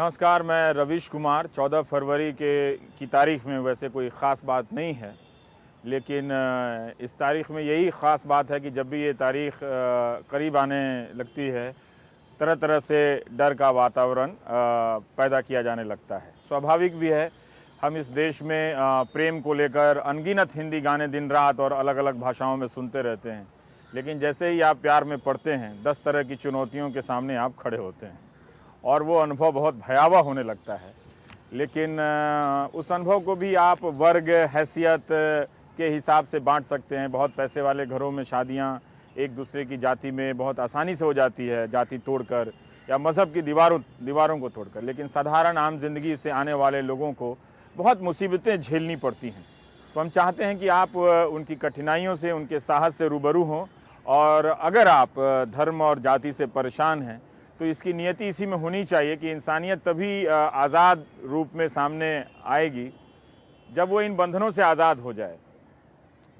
नमस्कार, मैं रवीश कुमार। 14 फरवरी की तारीख में वैसे कोई ख़ास बात नहीं है, लेकिन इस तारीख़ में यही ख़ास बात है कि जब भी ये तारीख़ करीब आने लगती है, तरह तरह से डर का वातावरण पैदा किया जाने लगता है। स्वाभाविक भी है, हम इस देश में प्रेम को लेकर अनगिनत हिंदी गाने दिन रात और अलग अलग भाषाओं में सुनते रहते हैं, लेकिन जैसे ही आप प्यार में पड़ते हैं, 10 तरह की चुनौतियों के सामने आप खड़े होते हैं और वो अनुभव बहुत भयावह होने लगता है। लेकिन उस अनुभव को भी आप वर्ग हैसियत के हिसाब से बांट सकते हैं। बहुत पैसे वाले घरों में शादियां एक दूसरे की जाति में बहुत आसानी से हो जाती है, जाति तोड़कर या मज़हब की दीवारों को तोड़कर, लेकिन साधारण आम जिंदगी से आने वाले लोगों को बहुत मुसीबतें झेलनी पड़ती हैं। तो हम चाहते हैं कि आप उनकी कठिनाइयों से, उनके साहस से रूबरू हों, और अगर आप धर्म और जाति से परेशान हैं तो इसकी नियति इसी में होनी चाहिए कि इंसानियत तभी आज़ाद रूप में सामने आएगी जब वो इन बंधनों से आज़ाद हो जाए।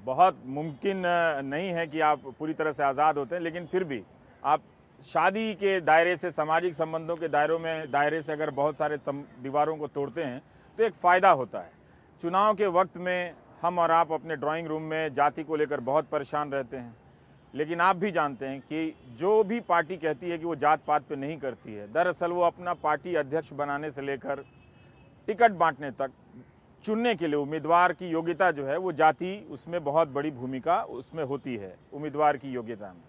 बहुत मुमकिन नहीं है कि आप पूरी तरह से आज़ाद होते हैं, लेकिन फिर भी आप शादी के दायरे से, सामाजिक संबंधों के दायरे से अगर बहुत सारे दीवारों को तोड़ते हैं तो एक फ़ायदा होता है। चुनाव के वक्त में हम और आप अपने ड्राइंग रूम में जाति को लेकर बहुत परेशान रहते हैं, लेकिन आप भी जानते हैं कि जो भी पार्टी कहती है कि वो जात पात पे नहीं करती है, दरअसल वो अपना पार्टी अध्यक्ष बनाने से लेकर टिकट बांटने तक, चुनने के लिए उम्मीदवार की योग्यता जो है वो जाति उसमें बहुत बड़ी भूमिका उसमें होती है। उम्मीदवार की योग्यता में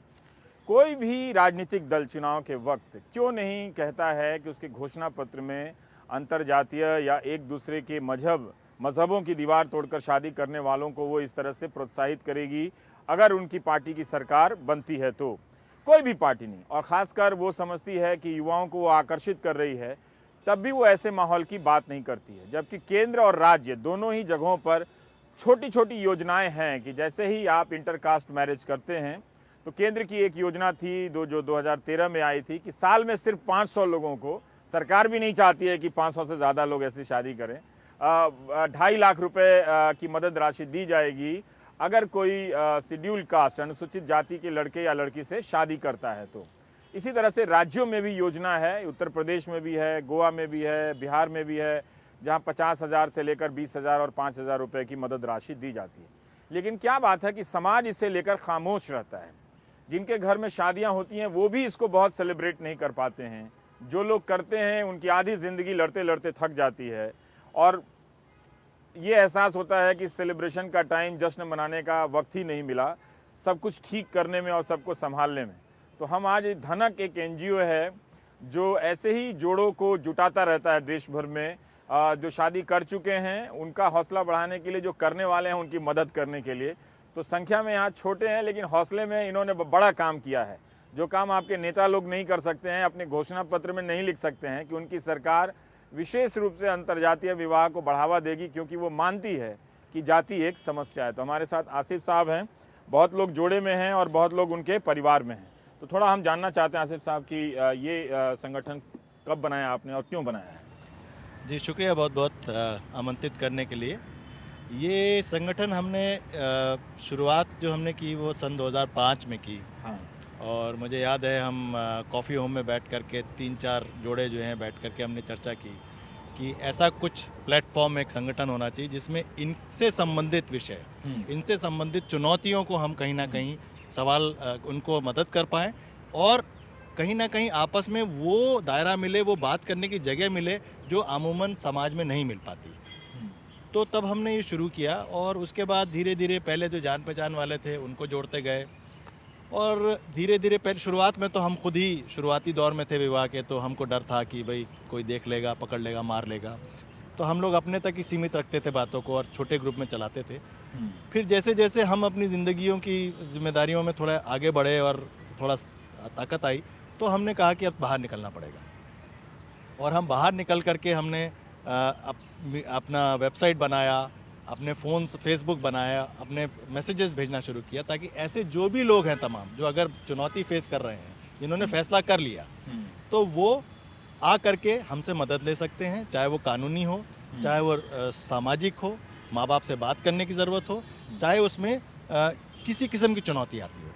कोई भी राजनीतिक दल चुनाव के वक्त क्यों नहीं कहता है कि उसके घोषणा पत्र में अंतरजातीय या एक दूसरे के मजहबों की दीवार तोड़कर शादी करने वालों को वो इस तरह से प्रोत्साहित करेगी अगर उनकी पार्टी की सरकार बनती है। तो कोई भी पार्टी नहीं, और ख़ासकर वो समझती है कि युवाओं को वो आकर्षित कर रही है, तब भी वो ऐसे माहौल की बात नहीं करती है। जबकि केंद्र और राज्य दोनों ही जगहों पर छोटी छोटी योजनाएं हैं कि जैसे ही आप इंटरकास्ट मैरिज करते हैं, तो केंद्र की एक योजना थी जो 2013 में आई थी कि साल में सिर्फ 500 लोगों को, सरकार भी नहीं चाहती है कि 500 से ज़्यादा लोग ऐसी शादी करें, 2.5 लाख रुपए की मदद राशि दी जाएगी अगर कोई शेड्यूल्ड कास्ट, अनुसूचित जाति के लड़के या लड़की से शादी करता है। तो इसी तरह से राज्यों में भी योजना है, उत्तर प्रदेश में भी है, गोवा में भी है, बिहार में भी है, जहां 50,000 से लेकर 20,000 और 5,000 रुपए की मदद राशि दी जाती है। लेकिन क्या बात है कि समाज इसे लेकर खामोश रहता है। जिनके घर में शादियां होती हैं वो भी इसको बहुत सेलिब्रेट नहीं कर पाते हैं। जो लोग करते हैं उनकी आधी ज़िंदगी लड़ते लड़ते थक जाती है, और ये एहसास होता है कि सेलिब्रेशन का टाइम, जश्न मनाने का वक्त ही नहीं मिला सब कुछ ठीक करने में और सबको संभालने में। तो हम आज धनक एक NGO है जो ऐसे ही जोड़ों को जुटाता रहता है देश भर में, जो शादी कर चुके हैं उनका हौसला बढ़ाने के लिए, जो करने वाले हैं उनकी मदद करने के लिए। तो संख्या में यहाँ छोटे हैं, लेकिन हौसले में इन्होंने बड़ा काम किया है। जो काम आपके नेता लोग नहीं कर सकते हैं, अपने घोषणा पत्र में नहीं लिख सकते हैं कि उनकी सरकार विशेष रूप से अंतर्जातीय विवाह को बढ़ावा देगी, क्योंकि वो मानती है कि जाति एक समस्या है। तो हमारे साथ आसिफ साहब हैं, बहुत लोग जोड़े में हैं और बहुत लोग उनके परिवार में हैं। तो थोड़ा हम जानना चाहते हैं आसिफ साहब कि ये संगठन कब बनाया आपने और क्यों बनाया है? जी शुक्रिया बहुत बहुत आमंत्रित करने के लिए। ये संगठन हमने शुरुआत जो हमने की वो सन 2005 में की। हाँ। और मुझे याद है हम कॉफ़ी होम में बैठ करके 3-4 जोड़े जो हैं बैठ करके हमने चर्चा की कि ऐसा कुछ प्लेटफॉर्म, एक संगठन होना चाहिए जिसमें इनसे संबंधित विषय, इनसे संबंधित चुनौतियों को हम कहीं ना कहीं सवाल उनको मदद कर पाएँ, और कहीं ना कहीं आपस में वो दायरा मिले, वो बात करने की जगह मिले जो अमूमन समाज में नहीं मिल पाती। तो तब हमने ये शुरू किया, और उसके बाद धीरे धीरे पहले जो जान पहचान वाले थे उनको जोड़ते गए, और धीरे धीरे पहले शुरुआत में तो हम खुद ही शुरुआती दौर में थे विवाह के, तो हमको डर था कि भाई कोई देख लेगा, पकड़ लेगा, मार लेगा। तो हम लोग अपने तक ही सीमित रखते थे बातों को और छोटे ग्रुप में चलाते थे। फिर जैसे जैसे हम अपनी ज़िंदगियों की जिम्मेदारियों में थोड़ा आगे बढ़े और थोड़ा ताकत आई, तो हमने कहा कि अब बाहर निकलना पड़ेगा। और हम बाहर निकल करके हमने अपना वेबसाइट बनाया, अपने फ़ोन फेसबुक बनाया, अपने मैसेजेस भेजना शुरू किया, ताकि ऐसे जो भी लोग हैं तमाम, जो अगर चुनौती फेस कर रहे हैं, जिन्होंने फैसला कर लिया, तो वो आ करके हमसे मदद ले सकते हैं। चाहे वो कानूनी हो, चाहे वो सामाजिक हो, माँ बाप से बात करने की ज़रूरत हो, चाहे उसमें किसी किस्म की चुनौती आती हो,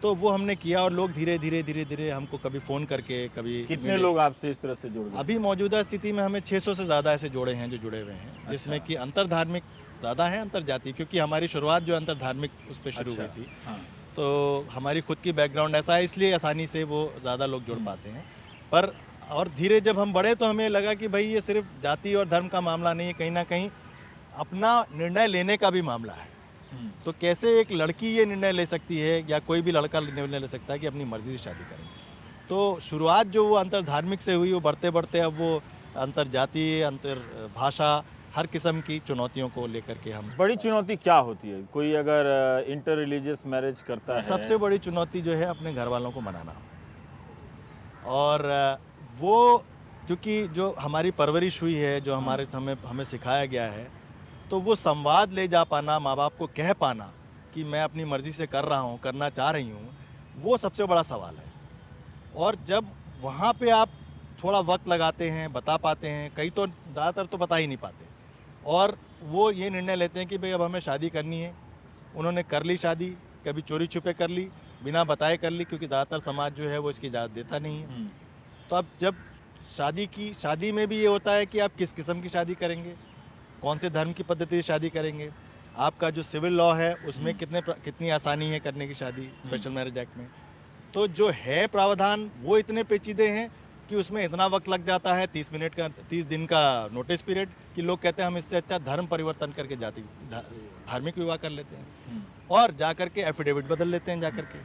तो वो हमने किया और लोग धीरे धीरे हमको कभी फ़ोन करके कभी कितने लोग आपसे इस तरह से जुड़ गए? अभी मौजूदा स्थिति में हमें 600 से ज़्यादा ऐसे जोड़े हैं जो जुड़े हुए हैं, जिसमें कि अंतर धार्मिक ज़्यादा है, अंतर जाति, क्योंकि हमारी शुरुआत जो अंतर धार्मिक उस पर शुरू हुई थी। हाँ। तो हमारी खुद की बैकग्राउंड ऐसा है, इसलिए आसानी से वो ज़्यादा लोग जुड़ पाते हैं। पर और धीरे जब हम बढ़े तो हमें लगा कि भाई ये सिर्फ जाति और धर्म का मामला नहीं है, कहीं ना कहीं अपना निर्णय लेने का भी मामला है। तो कैसे एक लड़की ये निर्णय ले सकती है या कोई भी लड़का निर्णय ले सकता है कि अपनी मर्जी से शादी करेंगे। तो शुरुआत जो वो अंतर धार्मिक से हुई, वो बढ़ते बढ़ते अब वो अंतर जाति, अंतर भाषा, हर किस्म की चुनौतियों को लेकर के हम। बड़ी चुनौती क्या होती है? कोई अगर इंटर रिलीजियस मैरिज करता है, सबसे बड़ी चुनौती जो है अपने घर वालों को मनाना। और वो क्योंकि जो हमारी परवरिश हुई है, जो हमारे हमें सिखाया गया है, तो वो संवाद ले जा पाना, माँ बाप को कह पाना कि मैं अपनी मर्ज़ी से कर रहा हूँ, करना चाह रही हूँ, वो सबसे बड़ा सवाल है। और जब वहाँ पे आप थोड़ा वक्त लगाते हैं, बता पाते हैं, कई तो ज़्यादातर तो बता ही नहीं पाते, और वो ये निर्णय लेते हैं कि भाई अब हमें शादी करनी है। उन्होंने कर ली शादी, कभी चोरी छुपे कर ली, बिना बताए कर ली, क्योंकि ज़्यादातर समाज जो है वो इसकी इजाज़त देता नहीं है। तो अब जब शादी में भी ये होता है कि आप किस किस्म की शादी करेंगे, कौन से धर्म की पद्धति से शादी करेंगे, आपका जो सिविल लॉ है उसमें कितनी आसानी है करने की शादी स्पेशल मैरिज एक्ट में। तो जो है प्रावधान वो इतने पेचीदे हैं कि उसमें इतना वक्त लग जाता है, 30 दिन का नोटिस पीरियड, कि लोग कहते हैं हम इससे अच्छा धर्म परिवर्तन करके धार्मिक विवाह कर लेते हैं और जा करके एफिडेविट बदल लेते हैं जा करके।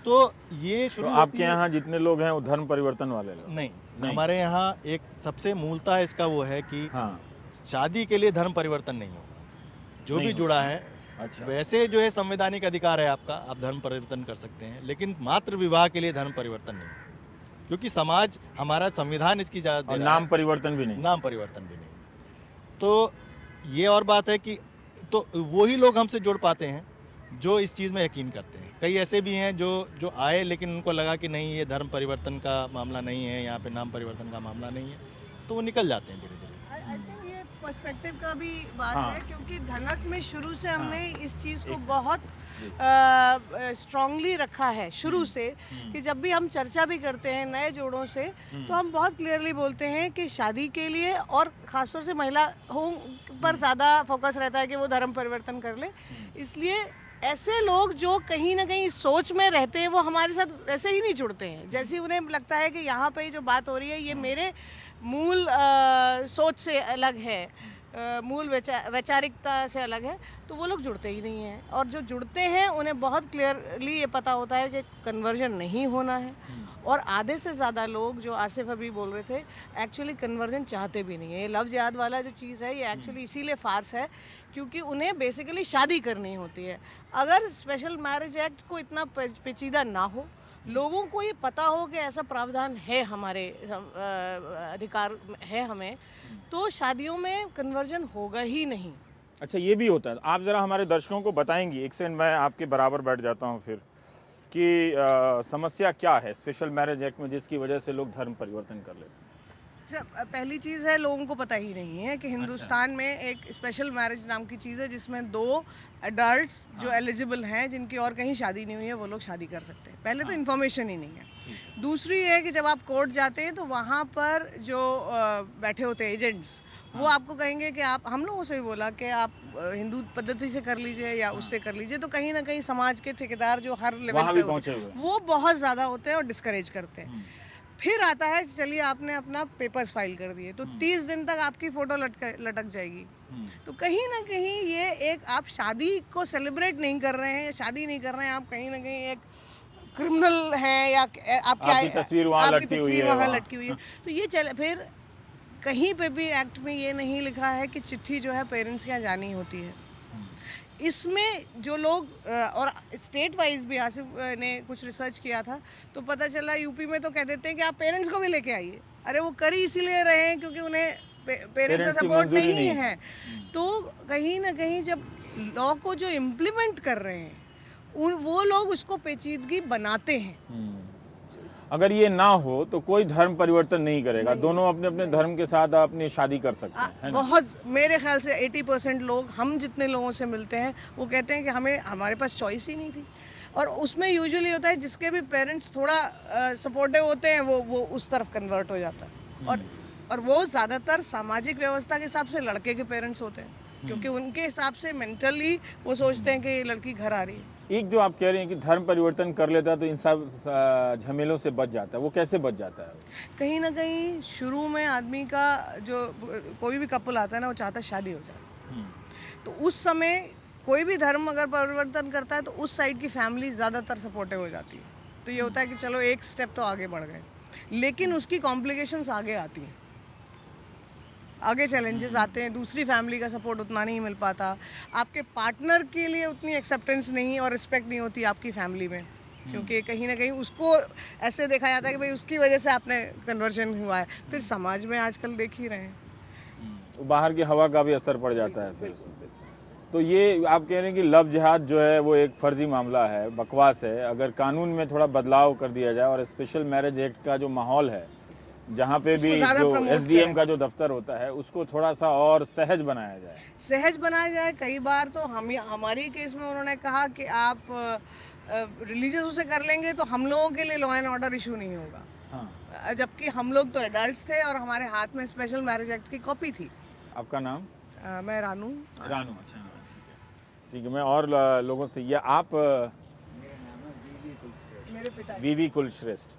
तो ये तो आपके यहाँ जितने लोग हैं वो धर्म परिवर्तन वाले लोग? नहीं, हमारे यहाँ एक सबसे मूलतः इसका वो है कि हाँ, शादी के लिए धर्म परिवर्तन नहीं होगा। जो भी जुड़ा है, अच्छा, वैसे जो है संवैधानिक अधिकार है आपका, आप धर्म परिवर्तन कर सकते हैं, लेकिन मात्र विवाह के लिए धर्म परिवर्तन नहीं, क्योंकि समाज, हमारा संविधान इसकी इजाजत दे रहा है। नाम परिवर्तन भी नहीं? नाम परिवर्तन भी नहीं। तो ये और बात है कि तो वही लोग हमसे जुड़ पाते हैं जो इस चीज़ में यकीन करते हैं। कई ऐसे भी हैं जो आए लेकिन उनको लगा कि नहीं, ये धर्म परिवर्तन का मामला नहीं है, यहाँ पे नाम परिवर्तन का मामला नहीं है, तो वो निकल जाते हैं धीरे धीरे। आई थिंक ये पर्सपेक्टिव का भी बात हाँ। है, क्योंकि धनक में शुरू से हमने इस चीज़ को बहुत स्ट्रांगली रखा है शुरू से, कि जब भी हम चर्चा भी करते हैं नए जोड़ों से, तो हम बहुत क्लियरली बोलते हैं कि शादी के लिए, और ख़ासतौर से महिलाओं पर ज़्यादा फोकस रहता है कि वो धर्म परिवर्तन कर ले। इसलिए ऐसे लोग जो कहीं ना कहीं सोच में रहते हैं वो हमारे साथ वैसे ही नहीं जुड़ते हैं। जैसे उन्हें लगता है कि यहाँ पे जो बात हो रही है ये मेरे मूल सोच से अलग है, मूल वैचारिकता से अलग है, तो वो लोग जुड़ते ही नहीं हैं। और जो जुड़ते हैं उन्हें बहुत क्लियरली ये पता होता है कि कन्वर्जन नहीं होना है। और आधे से ज़्यादा लोग, जो आसिफ अभी बोल रहे थे, एक्चुअली कन्वर्जन चाहते भी नहीं है। ये लव जिहाद वाला जो चीज़ है ये एक्चुअली इसीलिए फार्स है क्योंकि उन्हें बेसिकली शादी करनी होती है। अगर स्पेशल मैरिज एक्ट को इतना पेचीदा ना हो, लोगों को ये पता हो कि ऐसा प्रावधान है, हमारे अधिकार है हमें, तो शादियों में कन्वर्जन होगा ही नहीं। अच्छा, ये भी होता है। आप ज़रा हमारे दर्शकों को बताएंगी, एक सेकंड मैं आपके बराबर बैठ जाता हूँ फिर, कि समस्या क्या है स्पेशल मैरिज एक्ट में जिसकी वजह से लोग धर्म परिवर्तन कर लेते हैं? पहली चीज़ है, लोगों को पता ही नहीं है कि हिंदुस्तान में एक स्पेशल मैरिज नाम की चीज़ है जिसमें 2 एडल्ट्स जो एलिजिबल हैं, जिनकी और कहीं शादी नहीं हुई है, वो लोग शादी कर सकते हैं। पहले तो इन्फॉर्मेशन ही नहीं है। दूसरी है कि जब आप कोर्ट जाते हैं तो वहाँ पर जो बैठे होते हैं एजेंट्स, वो आपको कहेंगे कि आप, हम लोगों से भी बोला कि आप हिंदू पद्धति से कर लीजिए या उससे कर लीजिए, तो कहीं ना कहीं समाज के ठेकेदार जो हर लेवल पे होते हैं वो बहुत ज़्यादा होते हैं और डिस्करेज करते हैं। फिर आता है, चलिए आपने अपना पेपर्स फाइल कर दिए, तो 30 दिन तक आपकी फ़ोटो लटक जाएगी। तो कहीं ना कहीं ये एक, आप शादी को सेलिब्रेट नहीं कर रहे हैं, शादी नहीं कर रहे हैं, आप कहीं ना कहीं एक क्रिमिनल हैं, या आपकी तस्वीर वहाँ लटकी हुई है। तो ये फिर कहीं पे भी एक्ट में ये नहीं लिखा है कि चिट्ठी जो है पेरेंट्स के यहाँ जानी होती है। इसमें जो लोग, और स्टेट वाइज भी आसिफ ने कुछ रिसर्च किया था, तो पता चला यूपी में तो कह देते हैं कि आप पेरेंट्स को भी लेके आइए। अरे वो कर ही इसीलिए रहे हैं क्योंकि उन्हें पेरेंट्स का सपोर्ट नहीं है। तो कहीं ना कहीं जब लॉ को जो इम्प्लीमेंट कर रहे हैं वो लोग उसको पेचीदगी बनाते हैं। अगर ये ना हो तो कोई धर्म परिवर्तन नहीं करेगा, दोनों अपने अपने धर्म के साथ अपनी शादी कर सकते हैं, है ना? बहुत, मेरे ख्याल से 80% लोग, हम जितने लोगों से मिलते हैं वो कहते हैं कि हमारे पास चॉइस ही नहीं थी। और उसमें यूजुअली होता है जिसके भी पेरेंट्स थोड़ा सपोर्टिव होते हैं वो उस तरफ कन्वर्ट हो जाता है। और वो ज़्यादातर सामाजिक व्यवस्था के हिसाब से लड़के के पेरेंट्स होते हैं, क्योंकि उनके हिसाब से मेंटली वो सोचते हैं कि ये लड़की घर आ रही है। एक जो आप कह रहे हैं कि धर्म परिवर्तन कर लेता है तो इन सब झमेलों से बच जाता है, वो कैसे बच जाता है? कहीं ना कहीं शुरू में आदमी का जो कोई भी कपल आता है ना, वो चाहता है शादी हो जाए। तो उस समय कोई भी धर्म अगर परिवर्तन करता है तो उस साइड की फैमिली ज़्यादातर सपोर्टिव हो जाती है। तो ये होता है कि चलो एक स्टेप तो आगे बढ़ गए, लेकिन उसकी कॉम्प्लिकेशंस आगे आती हैं, आगे चैलेंजेस आते हैं। दूसरी फैमिली का सपोर्ट उतना नहीं मिल पाता, आपके पार्टनर के लिए उतनी एक्सेप्टेंस नहीं और रिस्पेक्ट नहीं होती आपकी फैमिली में, क्योंकि कहीं ना कहीं उसको ऐसे देखा जाता है कि भाई उसकी वजह से आपने कन्वर्जन हुआ है। फिर समाज में आजकल देख ही रहे हैं, बाहर की हवा का भी असर पड़ जाता है फिर। तो ये आप कह रहे हैं कि लव जिहाद जो है वो एक फर्जी मामला है, बकवास है। अगर कानून में थोड़ा बदलाव कर दिया जाए और स्पेशल मैरिज एक्ट का जो माहौल है, जहाँ पे भी जो एसडीएम का जो दफ्तर होता है, उसको थोड़ा सा और सहज बनाया जाए। कई बार तो हमारी केस में उन्होंने कहा कि आप रिलीजियस उसे कर लेंगे तो हम लोगों के लिए लॉ एंड ऑर्डर इशू नहीं होगा। हाँ। जबकि हम लोग तो एडल्ट्स थे और हमारे हाथ में स्पेशल मैरिज एक्ट की कॉपी थी। आपका नाम? मैं रानू। अच्छा, ठीक है। मैं और लोगों से, ये आप? मेरे पिता वीवी कुलश्रेष्ठ।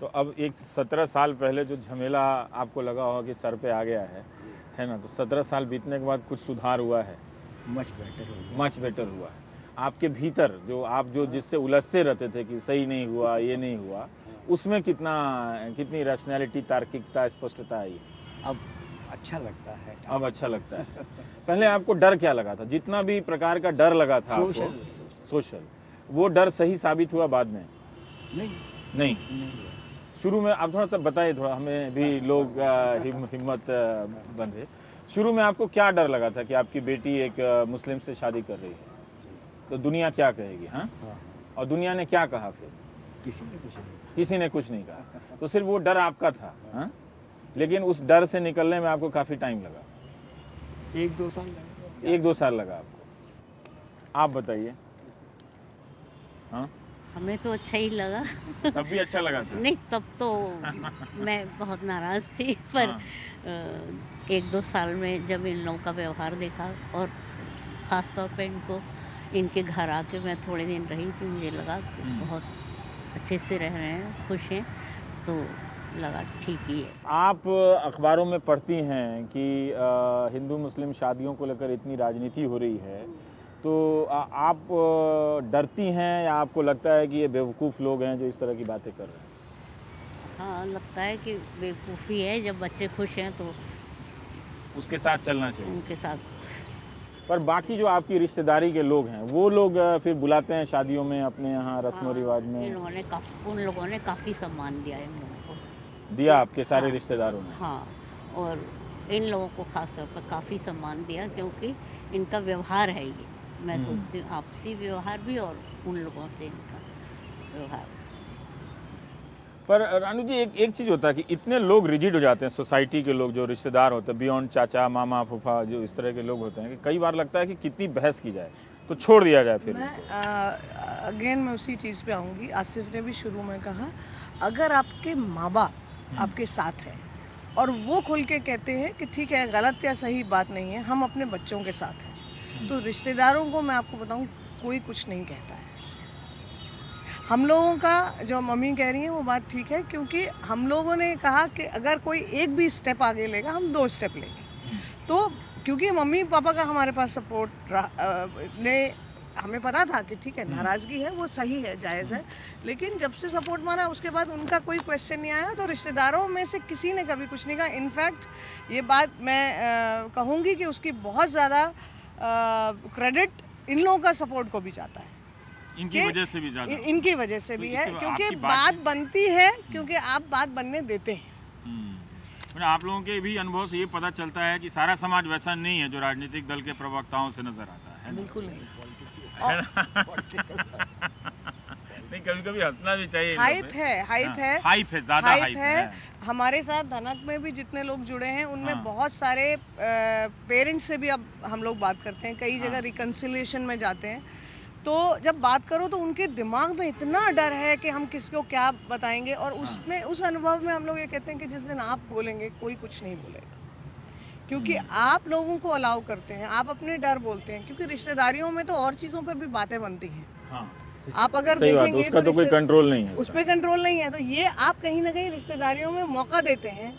तो अब एक 17 साल पहले जो झमेला आपको लगा होगा कि सर पे आ गया है ना, तो 17 साल बीतने के बाद कुछ सुधार हुआ है? मच बेटर हुआ है। आपके भीतर जो जिससे उलझते रहते थे कि सही नहीं हुआ, ये नहीं हुआ, उसमें कितनी रैशनैलिटी, तार्किकता, स्पष्टता आई? अब अच्छा लगता है। अब अच्छा लगता है। पहले आपको डर क्या लगा था? जितना भी प्रकार का डर लगा था सोशल, वो डर सही साबित हुआ बाद में? नहीं। शुरू में आप थोड़ा सा बताइए, थोड़ा हमें भी लोग हिम्मत बंधे। शुरू में आपको क्या डर लगा था कि आपकी बेटी एक मुस्लिम से शादी कर रही है, तो दुनिया क्या कहेगी? हाँ। और दुनिया ने क्या कहा फिर? किसी ने कुछ नहीं कहा। तो सिर्फ वो डर आपका था। हाँ? लेकिन उस डर से निकलने में आपको काफी टाइम लगा। 1-2 साल लगा। 1-2 साल लगा आपको। आप बताइए। हाँ, हमें तो अच्छा ही लगा। तब भी अच्छा लगा था? नहीं, तब तो मैं बहुत नाराज़ थी, पर 1-2 साल में जब इन लोगों का व्यवहार देखा और ख़ास तौर पे इनके घर आके मैं थोड़े दिन रही थी, मुझे लगा कि बहुत अच्छे से रह रहे हैं, खुश हैं, तो लगा ठीक ही है। आप अखबारों में पढ़ती हैं कि हिंदू मुस्लिम शादियों को लेकर इतनी राजनीति हो रही है, तो आप डरती हैं या आपको लगता है कि ये बेवकूफ़ लोग हैं जो इस तरह की बातें कर रहे हैं? हाँ, लगता है कि बेवकूफ़ी है। जब बच्चे खुश हैं तो उसके साथ चलना चाहिए, उनके साथ। पर बाकी जो आपकी रिश्तेदारी के लोग हैं, वो लोग फिर बुलाते हैं शादियों में अपने यहाँ रस्म और रिवाज में? उन लोगों ने काफ़ी सम्मान दिया इन लोगों को। दिया आपके सारे रिश्तेदारों ने? हाँ, और इन लोगों को खास तौर पर काफ़ी सम्मान दिया, क्योंकि इनका व्यवहार है ये। मैं सोचती हूँ आपसी व्यवहार भी और उन लोगों से इनका व्यवहार। पर रानू जी, एक चीज़ होता है कि इतने लोग रिजिड हो जाते हैं, सोसाइटी के लोग जो रिश्तेदार होते हैं, बियॉन्ड चाचा मामा फूफा, जो इस तरह के लोग होते हैं, कि कई बार लगता है कि कितनी बहस की जाए तो छोड़ दिया जाए। फिर अगेन मैं उसी चीज़ पे आऊँगी। आसिफ ने भी शुरू में कहा, अगर आपके माँ बाप आपके साथ हैं और वो खुल के कहते हैं कि ठीक है, गलत या सही बात नहीं है, हम अपने बच्चों के साथ हैं, तो रिश्तेदारों को मैं आपको बताऊं, कोई कुछ नहीं कहता है। हम लोगों का जो मम्मी कह रही है वो बात ठीक है, क्योंकि हम लोगों ने कहा कि अगर कोई एक भी स्टेप आगे लेगा, हम 2 स्टेप लेंगे। तो क्योंकि मम्मी पापा का हमारे पास सपोर्ट ने, हमें पता था कि ठीक है, नाराज़गी है, वो सही है, जायज़ है, लेकिन जब से सपोर्ट मारा उसके बाद उनका कोई क्वेश्चन नहीं आया। तो रिश्तेदारों में से किसी ने कभी कुछ नहीं कहा। इनफैक्ट ये बात मैं कहूँगी कि उसकी बहुत ज़्यादा क्रेडिट इन लोगों का सपोर्ट को भी जाता है, इनकी वजह से भी ज़्यादा, इनकी वजह से भी है, क्योंकि बात बनती है, क्योंकि आप बात बनने देते हैं। आप लोगों के भी अनुभव से ये पता चलता है कि सारा समाज वैसा नहीं है जो राजनीतिक दल के प्रवक्ताओं से नजर आता है। बिल्कुल नहीं। नहीं, कभी कभी हंसना भी चाहिए। हाइप है, हाइप है, हाइप है, ज्यादा हाइप है। हमारे साथ धनक में भी जितने लोग जुड़े हैं उनमें बहुत सारे पेरेंट्स से भी अब हम लोग बात करते हैं, कई जगह रिकन्सिलिएशन में जाते हैं। तो जब बात करो तो उनके दिमाग में इतना डर है कि हम किसको क्या बताएंगे, और उसमें उस अनुभव में हम लोग ये कहते हैं कि जिस दिन आप बोलेंगे कोई कुछ नहीं बोलेगा, क्योंकि आप लोगों को अलाउ करते हैं, आप अपने डर बोलते हैं, क्योंकि रिश्तेदारियों में तो और चीज़ों पर भी बातें बनती हैं। आप अगर देखेंगे उसका तो कोई कंट्रोल नहीं है, उस पर कंट्रोल नहीं है, तो ये आप कहीं ना कहीं रिश्तेदारियों में मौका देते हैं